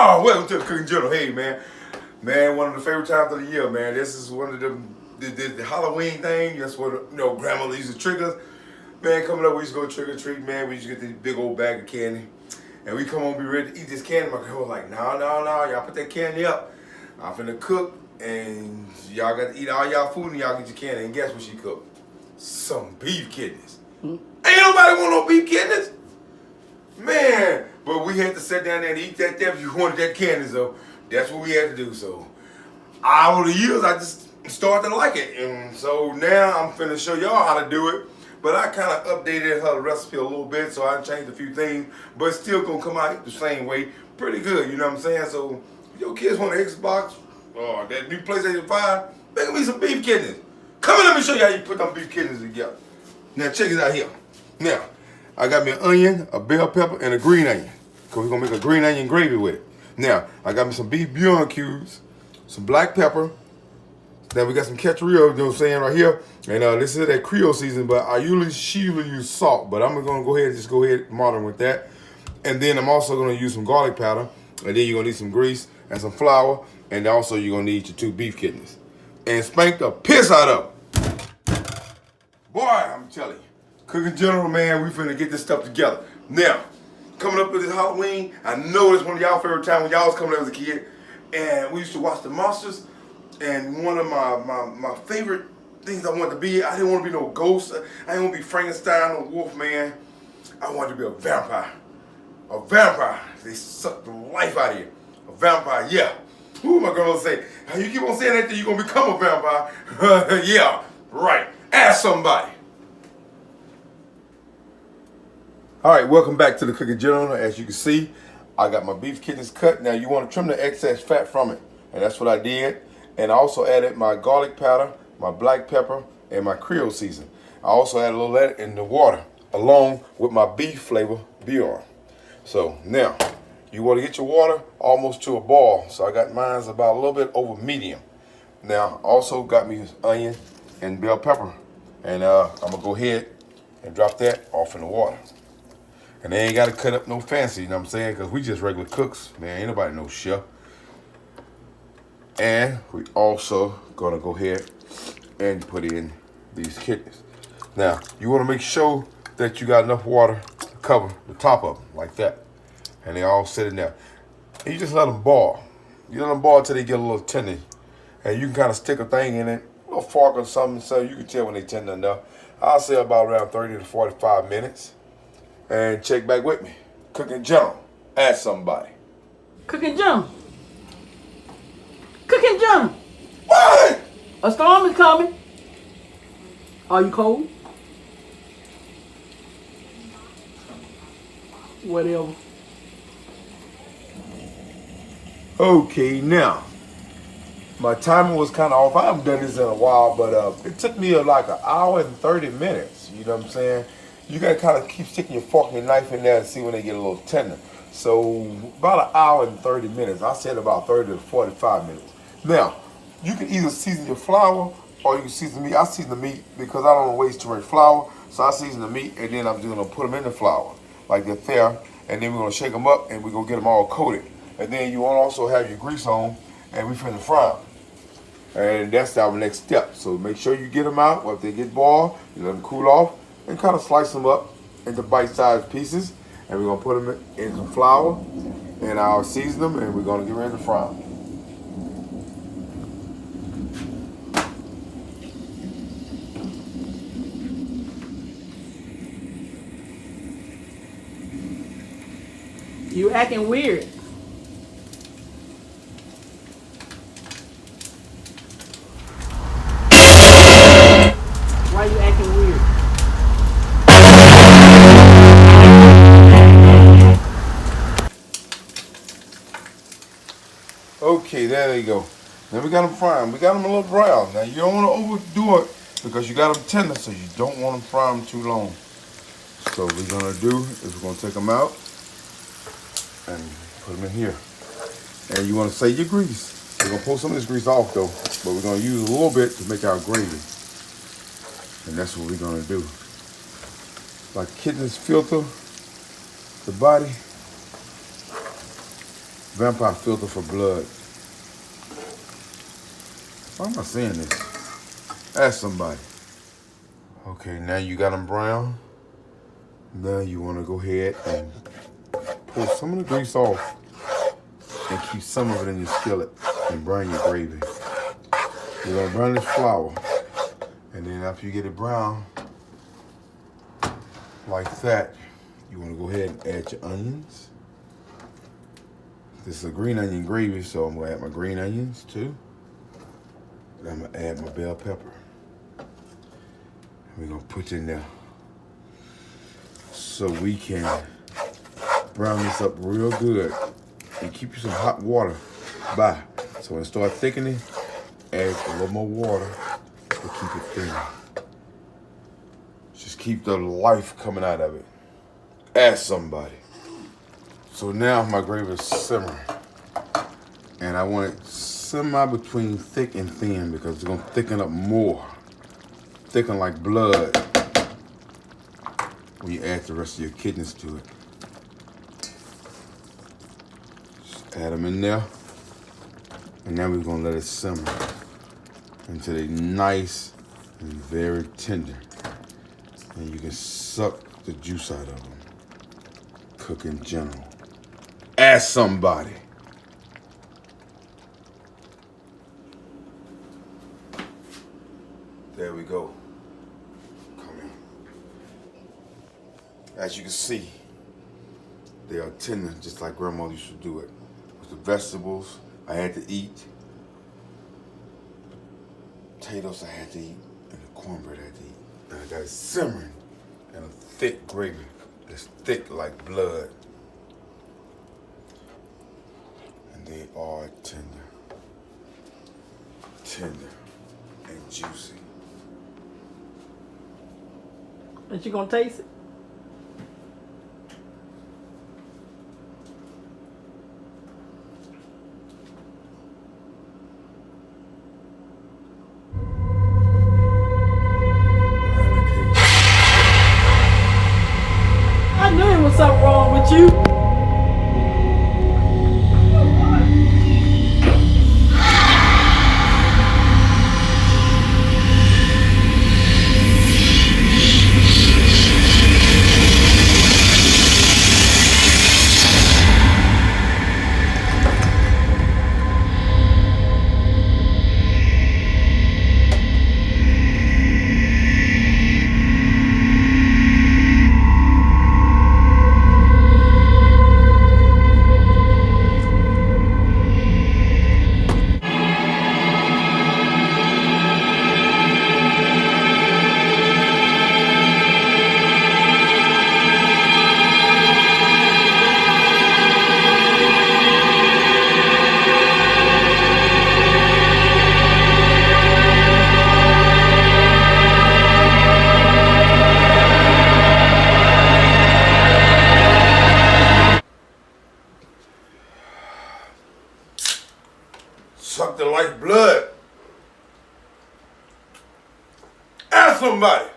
Oh, welcome to the Cooking Journal. Hey, man. Man, one of the favorite times of the year, man. This is one of the Halloween thing. That's what, grandma used to trick us. Man, coming up, we used to go trick or treat, man. We used to get this big old bag of candy. And we come home, be ready to eat this candy. My girl was like, no. Y'all put that candy up. I'm finna cook, and y'all got to eat all y'all food, and y'all get your candy. And guess what she cooked? Some beef kidneys. Ain't nobody want no beef kidneys. Man, but we had to sit down there and eat that if you wanted that candy, so that's what we had to do. So over the years, I just started to like it, and so now I'm finna show y'all how to do it. But I kind of updated her recipe a little bit, so I changed a few things, but it's still gonna come out the same way, pretty good. You know what I'm saying? So if your kids want an Xbox or that new PlayStation 5, make me some beef kidneys. Come on, let me show you how you put them beef kidneys together. Now check it out here. Now, I got me an onion, a bell pepper, and a green onion. Because we're going to make a green onion gravy with it. Now, I got me some beef bouillon cubes, some black pepper. Then we got some ketchup, you know what I'm saying, right here. And this is that Creole season, but she usually use salt. But I'm going to go ahead and modern with that. And then I'm also going to use some garlic powder. And then you're going to need some grease and some flour. And also you're going to need your 2 beef kidneys. And spank the piss out of them. Boy, I'm telling you. Cooking General, man, we finna get this stuff together. Now, coming up with this Halloween, I know it's one of y'all favorite times when y'all was coming up as a kid. And we used to watch the monsters. And one of my favorite things I wanted to be, I didn't want to be no ghost. I didn't want to be Frankenstein or Wolf Man. I wanted to be a vampire. A vampire. They suck the life out of you. A vampire, yeah. Ooh, my girl will say, you keep on saying that, then you're going to become a vampire. Yeah, right. Ask somebody. All right, welcome back to the Cooking Journal. As you can see, I got my beef kidneys cut. Now, you want to trim the excess fat from it, and that's what I did. And I also added my garlic powder, my black pepper, and my Creole season. I also added a little of that in the water, along with my beef flavor bouillon. So now, you want to get your water almost to a boil. So I got mine about a little bit over medium. Now, also got me onion and bell pepper. And I'm going to go ahead and drop that off in the water. And they ain't got to cut up no fancy, you know what I'm saying? Because we just regular cooks, man. Ain't nobody no chef. And we also going to go ahead and put in these kidneys. Now, you want to make sure that you got enough water to cover the top of them, like that. And they all sitting there. And you just let them boil. You let them boil until they get a little tender. And you can kind of stick a thing in it, a little fork or something, so you can tell when they tender enough. I'll say about around 30 to 45 minutes. And check back with me. Cooking General. Ask somebody. Cooking General. Cooking General. What? A storm is coming. Are you cold? Whatever. Okay, now. My timing was kind of off. I haven't done this in a while, but it took me like an hour and 30 minutes. You know what I'm saying? You got to kind of keep sticking your fork and your knife in there and see when they get a little tender. So about an hour and 30 minutes. I said about 30 to 45 minutes. Now, you can either season your flour or you can season the meat. I season the meat because I don't want to waste too much flour. So I season the meat and then I'm just going to put them in the flour like they're there. And then we're going to shake them up and we're going to get them all coated. And then you want to also have your grease on and we finna fry them. And that's our next step. So make sure you get them out. Once they get boiled, you let them cool off. And kind of slice them up into bite-sized pieces. And we're going to put them in some flour. And I'll season them. And we're going to get ready to fry them. You acting weird. Why you acting weird? Okay, there they go. Then we got them frying. We got them a little brown. Now you don't want to overdo it because you got them tender, so you don't want to fry them too long. So what we're gonna do is we're gonna take them out and put them in here. And you want to save your grease. We're gonna pull some of this grease off though, but we're gonna use a little bit to make our gravy. And that's what we're gonna do. Like kidneys filter the body. vampire filter for blood. Why am I saying this? Ask somebody. Okay, now you got them brown. Now you want to go ahead and pull some of the grease off and keep some of it in your skillet and brown your gravy. You're going to brown this flour. And then after you get it brown, like that, you want to go ahead and add your onions. This is a green onion gravy, so I'm going to add my green onions too. And I'm going to add my bell pepper. We're going to put it in there so we can brown this up real good and keep you some hot water by. So when it starts thickening, add a little more water to keep it thin. Just keep the life coming out of it. Ask somebody. So now my gravy is simmering. And I want it semi between thick and thin because it's gonna thicken up more. Thicken like blood when you add the rest of your kidneys to it. Just add them in there. And now we're gonna let it simmer until they're nice and very tender. And you can suck the juice out of them. Cook in general. Ask somebody. There we go. Come in. As you can see, they are tender just like grandma used to do it. With the vegetables I had to eat. Potatoes I had to eat. And the cornbread I had to eat. And I got it simmering in a thick gravy. It's thick like blood. And they are tender. Tender and juicy. And you gonna taste it? I knew there was something wrong with you. Suck the lifeblood. Ask somebody.